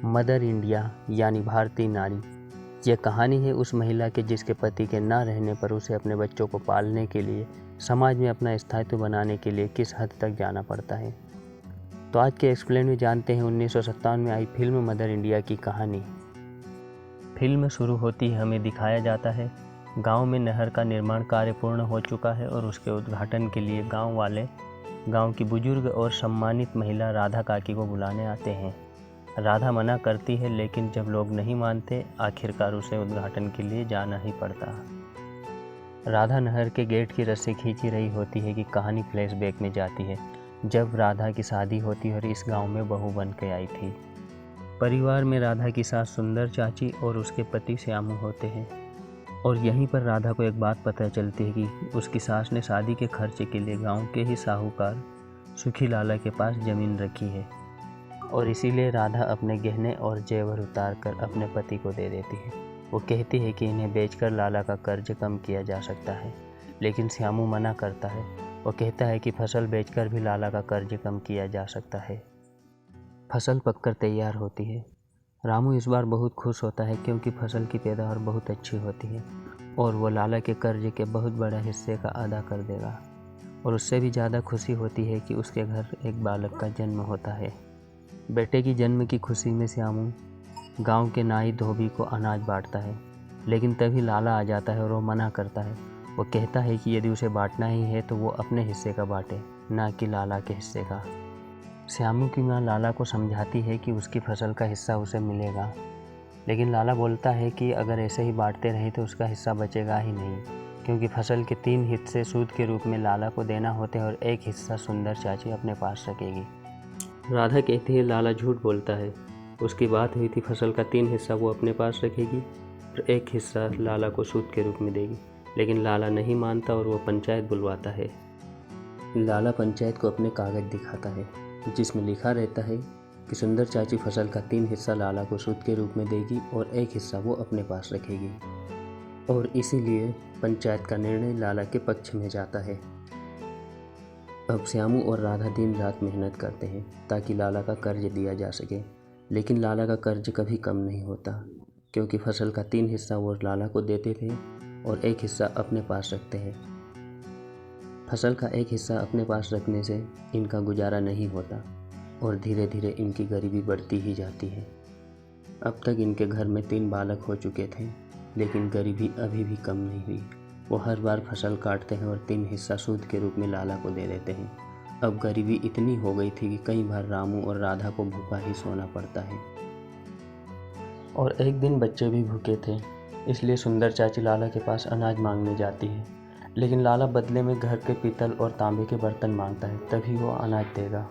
Mother India यानी भारतीय नारी। यह कहानी है उस महिला के जिसके पति के ना रहने पर उसे अपने बच्चों को पालने के लिए समाज में अपना स्थायित्व बनाने के लिए किस हद तक जाना पड़ता है। तो आज के एक्सप्लेन में जानते हैं 1957 में आई फिल्म मदर इंडिया की कहानी। फिल्म शुरू होती है, हमें दिखाया जाता है गांव में नहर का निर्माण कार्य पूर्ण हो चुका है और उसके उद्घाटन के लिए गांव वाले गांव की बुजुर्ग और सम्मानित महिला राधा काकी को बुलाने आते हैं। राधा मना करती है, लेकिन जब लोग नहीं मानते आखिरकार उसे उद्घाटन के लिए जाना ही पड़ता। राधा नहर के गेट की रस्सी खींची रही होती है कि कहानी फ्लैशबैक में जाती है जब राधा की शादी होती है और इस गांव में बहू बन के आई थी। परिवार में राधा की सास सुंदर चाची और उसके पति श्यामू होते हैं और यहीं पर राधा को एक बात पता चलती है कि उसकी सास ने शादी के खर्चे के लिए गांव के ही साहूकार सुखी लाला के पास ज़मीन रखी है और इसीलिए राधा अपने गहने और जेवर उतार कर अपने पति को दे देती है। वो कहती है कि इन्हें बेचकर लाला का कर्ज कम किया जा सकता है, लेकिन श्यामू मना करता है। वो कहता है कि फसल बेचकर भी लाला का कर्ज कम किया जा सकता है। फसल पककर तैयार होती है। रामू इस बार बहुत खुश होता है क्योंकि फसल की पैदावार बहुत अच्छी होती है और वो लाला के कर्ज के बहुत बड़ा हिस्से का अदा कर देगा। और उससे भी ज़्यादा खुशी होती है कि उसके घर एक बालक का जन्म होता है। बेटे की जन्म की खुशी में श्यामू गांव के नाई धोबी को अनाज बांटता है, लेकिन तभी लाला आ जाता है और वो मना करता है। वो कहता है कि यदि उसे बांटना ही है तो वो अपने हिस्से का बांटे, ना कि लाला के हिस्से का। श्यामू की माँ लाला को समझाती है कि उसकी फसल का हिस्सा उसे मिलेगा, लेकिन लाला बोलता है कि अगर ऐसे ही बांटते रहे तो उसका हिस्सा बचेगा ही नहीं, क्योंकि फसल के 3 हिस्से सूद के रूप में लाला को देना होते हैं और एक हिस्सा सुंदर चाची अपने पास रखेगी। राधा कहती है लाला झूठ बोलता है, उसकी बात हुई थी फसल का 3 हिस्सा वो अपने पास रखेगी और एक हिस्सा लाला को सूद के रूप में देगी, लेकिन लाला नहीं मानता और वो पंचायत बुलवाता है। लाला पंचायत को अपने कागज दिखाता है जिसमें लिखा रहता है कि सुंदर चाची फसल का 3 हिस्सा लाला को सूद के रूप में देगी और एक हिस्सा वो अपने पास रखेगी, और इसीलिए पंचायत का निर्णय लाला के पक्ष में जाता है। अब श्यामू और राधा दिन रात मेहनत करते हैं ताकि लाला का कर्ज दिया जा सके, लेकिन लाला का कर्ज कभी कम नहीं होता, क्योंकि फसल का 3 हिस्सा वो लाला को देते थे और एक हिस्सा अपने पास रखते हैं। फसल का एक हिस्सा अपने पास रखने से इनका गुजारा नहीं होता और धीरे धीरे इनकी गरीबी बढ़ती ही जाती है। अब तक इनके घर में 3 बालक हो चुके थे, लेकिन गरीबी अभी भी कम नहीं हुई। वो हर बार फसल काटते हैं और 3 हिस्सा सूद के रूप में लाला को दे देते हैं। अब गरीबी इतनी हो गई थी कि कई बार रामू और राधा को भूखा ही सोना पड़ता है। और एक दिन बच्चे भी भूखे थे, इसलिए सुंदर चाची लाला के पास अनाज मांगने जाती है, लेकिन लाला बदले में घर के पीतल और तांबे के बर्तन मांगता है, तभी वो अनाज देगा।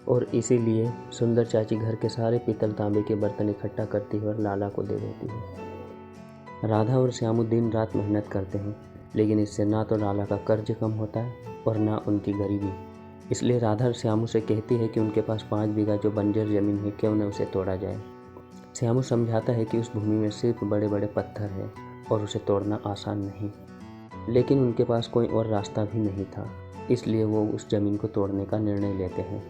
और इसीलिए सुंदर चाची घर के सारे पीतल तांबे के बर्तन इकट्ठा करती है और लाला को दे देती है। राधा और श्यामू दिन रात मेहनत करते हैं, लेकिन इससे ना तो लाला का कर्ज कम होता है और ना उनकी गरीबी। इसलिए राधा श्यामू से कहती है कि उनके पास 5 बीघा जो बंजर ज़मीन है, क्यों न उसे तोड़ा जाए। श्यामू समझाता है कि उस भूमि में सिर्फ बड़े बड़े पत्थर हैं और उसे तोड़ना आसान नहीं, लेकिन उनके पास कोई और रास्ता भी नहीं था, इसलिए वो उस ज़मीन को तोड़ने का निर्णय लेते हैं।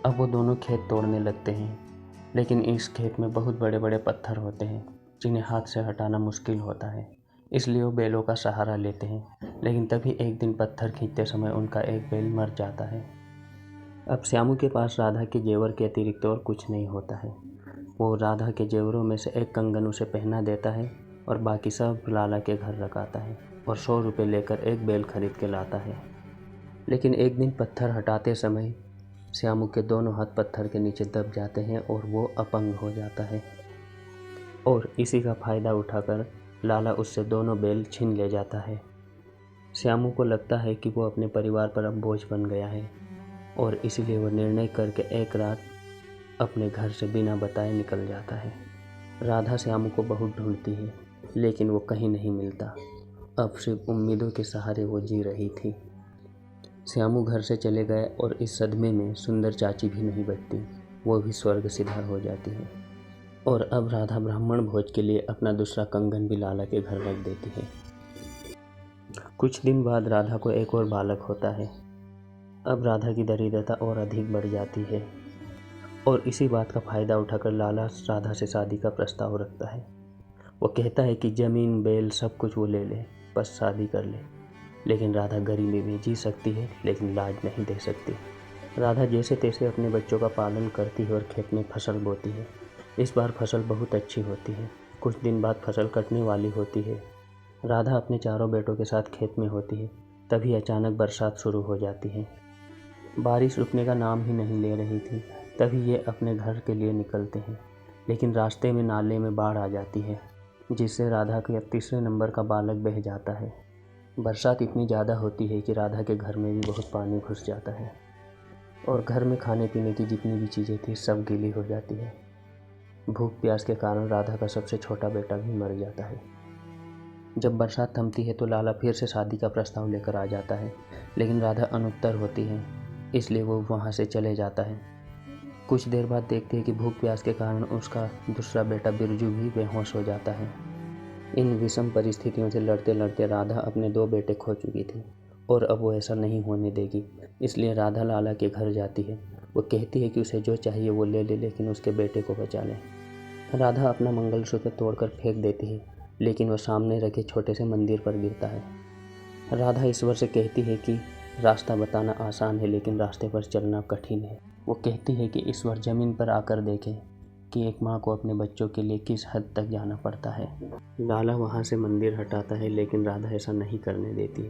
अब वो दोनों खेत तोड़ने लगते हैं, लेकिन इस खेत में बहुत बड़े बड़े पत्थर होते हैं जिन्हें हाथ से हटाना मुश्किल होता है, इसलिए वो बैलों का सहारा लेते हैं। लेकिन तभी एक दिन पत्थर खींचते समय उनका एक बैल मर जाता है। अब श्यामू के पास राधा के जेवर के अतिरिक्त और कुछ नहीं होता है। वो राधा के जेवरों में से एक कंगन उसे पहना देता है और बाकी सब लाला के घर रखाता है और 100 रुपये लेकर एक बैल खरीद के लाता है। लेकिन एक दिन पत्थर हटाते समय श्यामू के दोनों हाथ पत्थर के नीचे दब जाते हैं और वो अपंग हो जाता है, और इसी का फ़ायदा उठाकर लाला उससे दोनों बैल छीन ले जाता है। श्यामू को लगता है कि वो अपने परिवार पर अब बोझ बन गया है और इसलिए वो निर्णय करके एक रात अपने घर से बिना बताए निकल जाता है। राधा श्यामू को बहुत ढूंढती है, लेकिन वो कहीं नहीं मिलता। अब सिर्फ उम्मीदों के सहारे वो जी रही थी। श्यामू घर से चले गए और इस सदमे में सुंदर चाची भी नहीं बचती, वो भी स्वर्ग सिधार हो जाती है। और अब राधा ब्राह्मण भोज के लिए अपना दूसरा कंगन भी लाला के घर रख देती है। कुछ दिन बाद राधा को एक और बालक होता है। अब राधा की दरिद्रता और अधिक बढ़ जाती है और इसी बात का फ़ायदा उठाकर लाला राधा से शादी का प्रस्ताव रखता है। वो कहता है कि ज़मीन बैल सब कुछ वो ले ले, बस शादी कर ले। लेकिन राधा गरीबी में जी सकती है लेकिन लाज नहीं दे सकती। राधा जैसे तैसे अपने बच्चों का पालन करती है और खेत में फसल बोती है। इस बार फसल बहुत अच्छी होती है। कुछ दिन बाद फसल कटने वाली होती है। राधा अपने चारों बेटों के साथ खेत में होती है, तभी अचानक बरसात शुरू हो जाती है। बारिश रुकने का नाम ही नहीं ले रही थी। तभी ये अपने घर के लिए निकलते हैं, लेकिन रास्ते में नाले में बाढ़ आ जाती है, जिससे राधा के 3 नंबर का बालक बह जाता है। बरसात इतनी ज़्यादा होती है कि राधा के घर में भी बहुत पानी घुस जाता है और घर में खाने पीने की जितनी भी चीज़ें थी सब गीली हो जाती है। भूख प्यास के कारण राधा का सबसे छोटा बेटा भी मर जाता है। जब बरसात थमती है तो लाला फिर से शादी का प्रस्ताव लेकर आ जाता है, लेकिन राधा अनुत्तर होती है, इसलिए वो वहाँ से चले जाता है। कुछ देर बाद देखते हैं कि भूख प्यास के कारण उसका दूसरा बेटा बिरजू भी बेहोश हो जाता है। इन विषम परिस्थितियों से लड़ते लड़ते राधा अपने 2 बेटे खो चुकी थी और अब वो ऐसा नहीं होने देगी। इसलिए राधा लाला के घर जाती है। वो कहती है कि उसे जो चाहिए वो ले ले, लेकिन उसके बेटे को बचा ले। राधा अपना मंगलसूत्र तोड़कर फेंक देती है, लेकिन वो सामने रखे छोटे से मंदिर पर गिरता है। राधा ईश्वर से कहती है कि रास्ता बताना आसान है लेकिन रास्ते पर चलना कठिन है। वो कहती है कि ईश्वर ज़मीन पर आकर देखे कि एक माँ को अपने बच्चों के लिए किस हद तक जाना पड़ता है। लाला वहाँ से मंदिर हटाता है, लेकिन राधा ऐसा नहीं करने देती।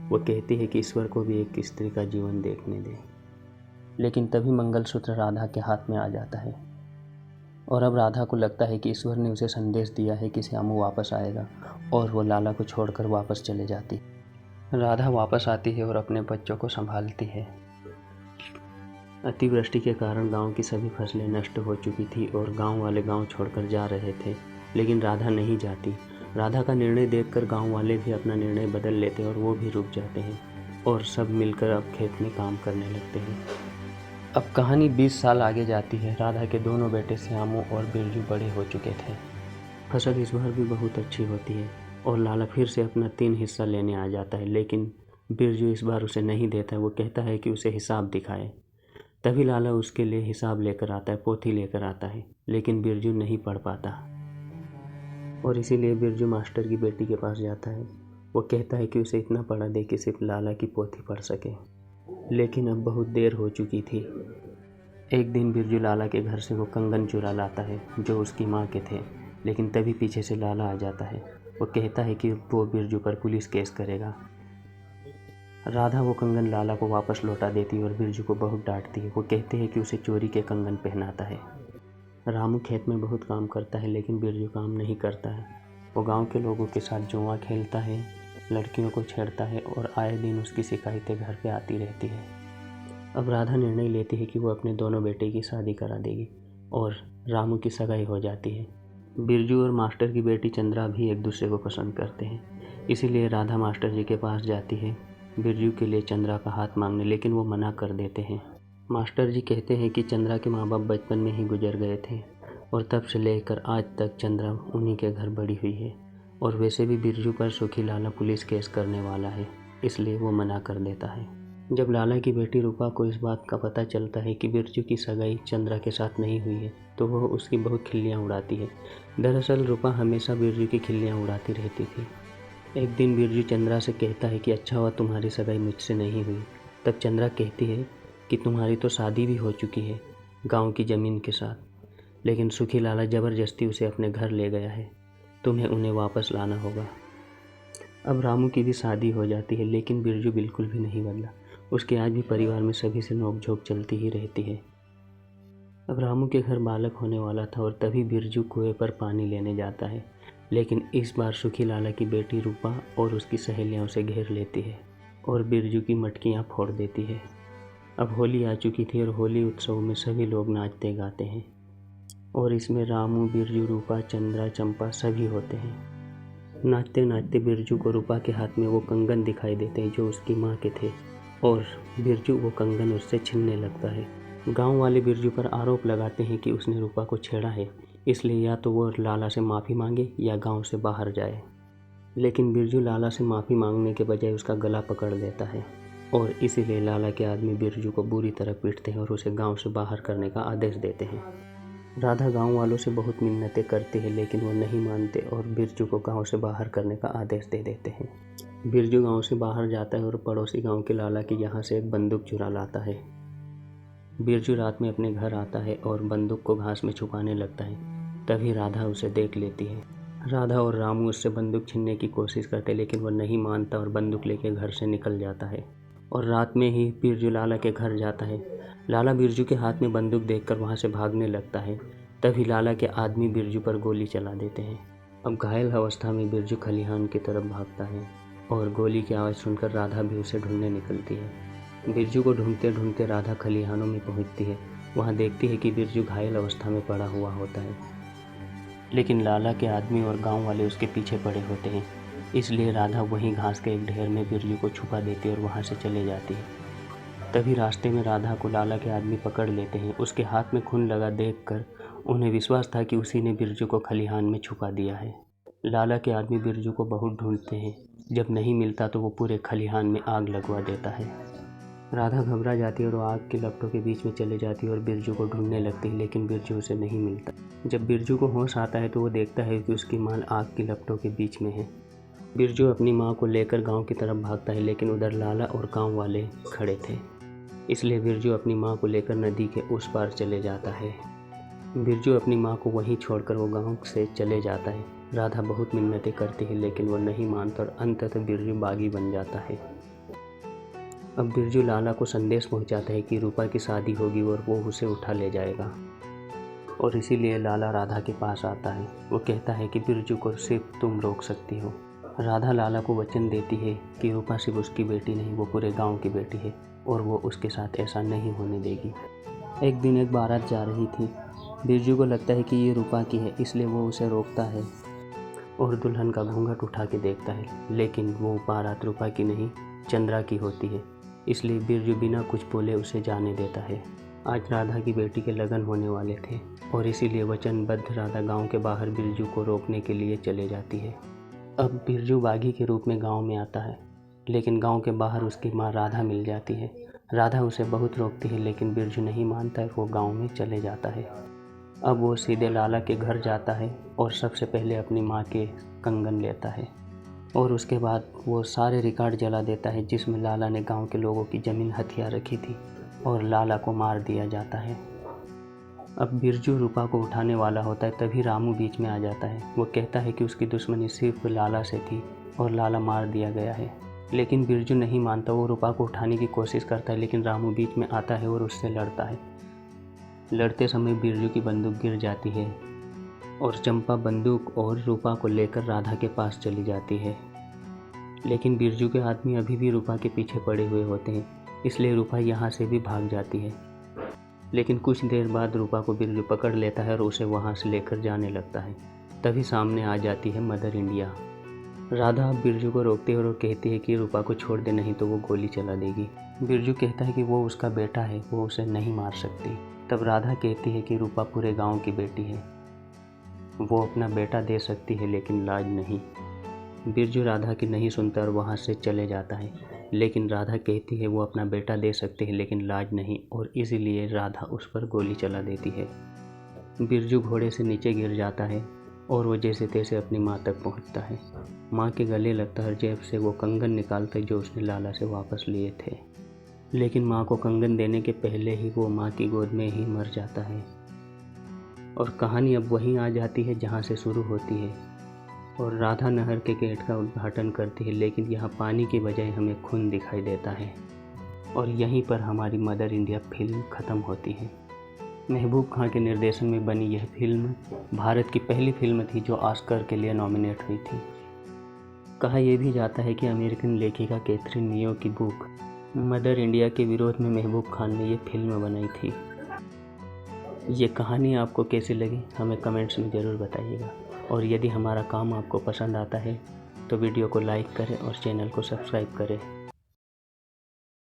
वो कहती है कि ईश्वर को भी एक स्त्री का जीवन देखने दे। लेकिन तभी मंगलसूत्र राधा के हाथ में आ जाता है और अब राधा को लगता है कि ईश्वर ने उसे संदेश दिया है कि श्यामू वापस आएगा, और वो लाला को छोड़कर वापस चले जाती। राधा वापस आती है और अपने बच्चों को संभालती है। अतिवृष्टि के कारण गांव की सभी फसलें नष्ट हो चुकी थी और गांव वाले गांव छोड़कर जा रहे थे, लेकिन राधा नहीं जाती। राधा का निर्णय देखकर गांव वाले भी अपना निर्णय बदल लेते हैं और वो भी रुक जाते हैं और सब मिलकर अब खेत में काम करने लगते हैं। अब कहानी 20 साल आगे जाती है। राधा के दोनों बेटे श्यामू और बिरजू बड़े हो चुके थे। फसल इस बार भी बहुत अच्छी होती है और लाला फिर से अपना 3 हिस्सा लेने आ जाता है, लेकिन बिरजू इस बार उसे नहीं देता है। वो कहता है कि उसे हिसाब दिखाए। तभी लाला उसके लिए हिसाब लेकर आता है, पोथी लेकर आता है, लेकिन बिरजू नहीं पढ़ पाता और इसीलिए बिरजू मास्टर की बेटी के पास जाता है। वो कहता है कि उसे इतना पढ़ा दे कि सिर्फ लाला की पोथी पढ़ सके, लेकिन अब बहुत देर हो चुकी थी। एक दिन बिरजू लाला के घर से वो कंगन चुरा लाता है जो उसकी माँ के थे, लेकिन तभी पीछे से लाला आ जाता है। वो कहता है कि वो बिरजू पर पुलिस केस करेगा। राधा वो कंगन लाला को वापस लौटा देती है और बिरजू को बहुत डांटती है। वो कहते हैं कि उसे चोरी के कंगन पहनाता है। रामू खेत में बहुत काम करता है, लेकिन बिरजू काम नहीं करता है। वो गांव के लोगों के साथ जुआ खेलता है, लड़कियों को छेड़ता है और आए दिन उसकी शिकायतें घर पे आती रहती है। अब राधा निर्णय लेती है कि वो अपने दोनों बेटे की शादी करा देगी और रामू की सगाई हो जाती है। बिरजू और मास्टर की बेटी चंद्रा भी एक दूसरे को पसंद करते हैं, इसीलिए राधा मास्टर जी के पास जाती है बिरजू के लिए चंद्रा का हाथ मांगने, लेकिन वो मना कर देते हैं। मास्टर जी कहते हैं कि चंद्रा के माँ बाप बचपन में ही गुजर गए थे और तब से लेकर आज तक चंद्रा उन्हीं के घर बड़ी हुई है, और वैसे भी बिरजू पर सुखी लाला पुलिस केस करने वाला है, इसलिए वो मना कर देता है। जब लाला की बेटी रूपा को इस बात का पता चलता है कि बिरजू की सगाई चंद्रा के साथ नहीं हुई है, तो वह उसकी बहुत खिल्लियाँ उड़ाती है। दरअसल रूपा हमेशा बिरजू की खिल्लियाँ उड़ाती रहती थी। एक दिन बिरजू चंद्रा से कहता है कि अच्छा हुआ तुम्हारी सगाई मुझसे नहीं हुई। तब चंद्रा कहती है कि तुम्हारी तो शादी भी हो चुकी है गांव की ज़मीन के साथ, लेकिन सुखी लाला ज़बरदस्ती उसे अपने घर ले गया है, तुम्हें उन्हें वापस लाना होगा। अब रामू की भी शादी हो जाती है, लेकिन बिरजू बिल्कुल भी नहीं बदला। उसके आज भी परिवार में सभी से नोक-झोंक चलती ही रहती है। अब रामू के घर बालक होने वाला था और तभी बिरजू कुएं पर पानी लेने जाता है, लेकिन इस बार सुखी लाला की बेटी रूपा और उसकी सहेलियां उसे घेर लेती है और बिरजू की मटकियां फोड़ देती है। अब होली आ चुकी थी और होली उत्सव में सभी लोग नाचते गाते हैं और इसमें रामू, बिरजू, रूपा, चंद्रा, चंपा सभी होते हैं। नाचते नाचते बिरजू को रूपा के हाथ में वो कंगन दिखाई देते हैं जो उसकी माँ के थे और बिरजू वो कंगन उससे छीनने लगता है। गांव वाले बिरजू पर आरोप लगाते हैं कि उसने रूपा को छेड़ा है, इसलिए या तो वो लाला से माफ़ी मांगे या गांव से बाहर जाए। लेकिन बिरजू लाला से माफ़ी मांगने के बजाय उसका गला पकड़ लेता है और इसीलिए लाला के आदमी बिरजू को बुरी तरह पीटते हैं और उसे गांव से बाहर करने का आदेश देते हैं। राधा गांव वालों से बहुत मिन्नतें करती है लेकिन वो नहीं मानते और बिरजू को गांव से बाहर करने का आदेश दे देते हैं। बिरजू गांव से बाहर जाता है और पड़ोसी गांव के लाला के यहाँ से एक बंदूक चुरा लाता है। बिरजू रात में अपने घर आता है और बंदूक को घास में छुपाने लगता है। तभी राधा उसे देख लेती है। राधा और रामू उससे बंदूक छीनने की कोशिश करते लेकिन वह नहीं मानता और बंदूक लेकर घर से निकल जाता है। और रात में ही बिरजू लाला के घर जाता है। लाला बिरजू के हाथ में बंदूक देखकर वहाँ से भागने लगता है। तभी लाला के आदमी बिरजू पर गोली चला देते हैं। अब घायल अवस्था में बिरजू खलिहान की तरफ भागता है और गोली की आवाज़ सुनकर राधा भी उसे ढूंढने निकलती है। बिरजू को ढूंढते ढूंढते राधा खलिहानों में पहुंचती है। वहां देखती है कि बिरजू घायल अवस्था में पड़ा हुआ होता है, लेकिन लाला के आदमी और गांव वाले उसके पीछे पड़े होते हैं। इसलिए राधा वहीं घास के एक ढेर में बिरजू को छुपा देती है और वहां से चले जाती है। तभी रास्ते में राधा को लाला के आदमी पकड़ लेते हैं। उसके हाथ में खून लगा देखकर उन्हें विश्वास था कि उसी ने बिरजू को खलिहान में छुपा दिया है। लाला के आदमी बिरजू को बहुत ढूंढते हैं। जब नहीं मिलता तो वो पूरे खलिहान में आग लगवा देता है। राधा घबरा जाती है और आग के लपटों के बीच में चले जाती है और बिरजू को ढूंढने लगती है, लेकिन बिरजू उसे नहीं मिलता। जब बिरजू को होश आता है तो वो देखता है कि उसकी माँ आग की लपटों के बीच में है। बिरजू अपनी माँ को लेकर गांव की तरफ भागता है, लेकिन उधर लाला और गांव वाले खड़े थे। इसलिए बिरजू अपनी माँ को लेकर नदी के उस पार चले जाता है। बिरजू अपनी माँ को वहीं छोड़कर वो गांव से चले जाता है। राधा बहुत मिन्नतें करती है लेकिन वो नहीं मानता और अंततः बिरजू बागी बन जाता है। अब बिरजू लाला को संदेश पहुंचाता है कि रूपा की शादी होगी और वो उसे उठा ले जाएगा, और इसीलिए लाला राधा के पास आता है। वो कहता है कि बिरजू को सिर्फ तुम रोक सकती हो। राधा लाला को वचन देती है कि रूपा सिर्फ उसकी बेटी नहीं, वो पूरे गांव की बेटी है और वो उसके साथ ऐसा नहीं होने देगी। एक दिन एक बारात जा रही थी। बिरजू को लगता है कि ये रूपा की है, इसलिए वो उसे रोकता है और दुल्हन का घूंघट उठा के देखता है, लेकिन वो बारात रूपा की नहीं चंद्रा की होती है। इसलिए बिरजू बिना कुछ बोले उसे जाने देता है। आज राधा की बेटी के लगन होने वाले थे और इसीलिए वचनबद्ध राधा गांव के बाहर बिरजू को रोकने के लिए चले जाती है। अब बिरजू बागी के रूप में गांव में आता है, लेकिन गांव के बाहर उसकी माँ राधा मिल जाती है। राधा उसे बहुत रोकती है लेकिन बिरजू नहीं मानता है। वो गांव में चले जाता है। अब वो सीधे लाला के घर जाता है और सबसे पहले अपनी माँ के कंगन लेता है और उसके बाद वो सारे रिकॉर्ड जला देता है जिसमें लाला ने गांव के लोगों की ज़मीन हथिया रखी थी और लाला को मार दिया जाता है। अब बिरजू रूपा को उठाने वाला होता है, तभी रामू बीच में आ जाता है। वो कहता है कि उसकी दुश्मनी सिर्फ लाला से थी और लाला मार दिया गया है, लेकिन बिरजू नहीं मानता। वो रूपा को उठाने की कोशिश करता है, लेकिन रामू बीच में आता है और उससे लड़ता है। लड़ते समय बिरजू की बंदूक गिर जाती है और चंपा बंदूक और रूपा को लेकर राधा के पास चली जाती है, लेकिन बिरजू के आदमी अभी भी रूपा के पीछे पड़े हुए होते हैं। इसलिए रूपा यहाँ से भी भाग जाती है, लेकिन कुछ देर बाद रूपा को बिरजू पकड़ लेता है और उसे वहाँ से लेकर जाने लगता है। तभी सामने आ जाती है मदर इंडिया। राधा बिरजू को रोकती है और कहती है कि रूपा को छोड़ दे, नहीं तो वो गोली चला देगी। बिरजू कहता है कि वो उसका बेटा है, वो उसे नहीं मार सकती। तब राधा कहती है कि रूपा पूरे गांव की बेटी है, वो अपना बेटा दे सकती है लेकिन लाज नहीं। बिरजू राधा की नहीं सुनता और वहाँ से चले जाता है, लेकिन राधा कहती है वो अपना बेटा दे सकती है लेकिन लाज नहीं, और इसीलिए राधा उस पर गोली चला देती है। बिरजू घोड़े से नीचे गिर जाता है और वो जैसे तैसे अपनी माँ तक पहुँचता है। माँ के गले लगता है, जेब से वो कंगन निकालता है जो उसने लाला से वापस लिए थे, लेकिन माँ को कंगन देने के पहले ही वो माँ की गोद में ही मर जाता है। और कहानी अब वहीं आ जाती है जहाँ से शुरू होती है और राधा नहर के गेट का उद्घाटन करती है, लेकिन यहाँ पानी की बजाय हमें खून दिखाई देता है और यहीं पर हमारी मदर इंडिया फिल्म ख़त्म होती है। महबूब खां के निर्देशन में बनी यह फिल्म भारत की पहली फिल्म थी जो ऑस्कर के लिए नॉमिनेट हुई थी। कहा यह भी जाता है कि अमेरिकन लेखिका कैथरीन नियो की बुक मदर इंडिया के विरोध में महबूब खान ने ये फिल्म बनाई थी। ये कहानी आपको कैसी लगी हमें कमेंट्स में ज़रूर बताइएगा, और यदि हमारा काम आपको पसंद आता है तो वीडियो को लाइक करें और चैनल को सब्सक्राइब करें।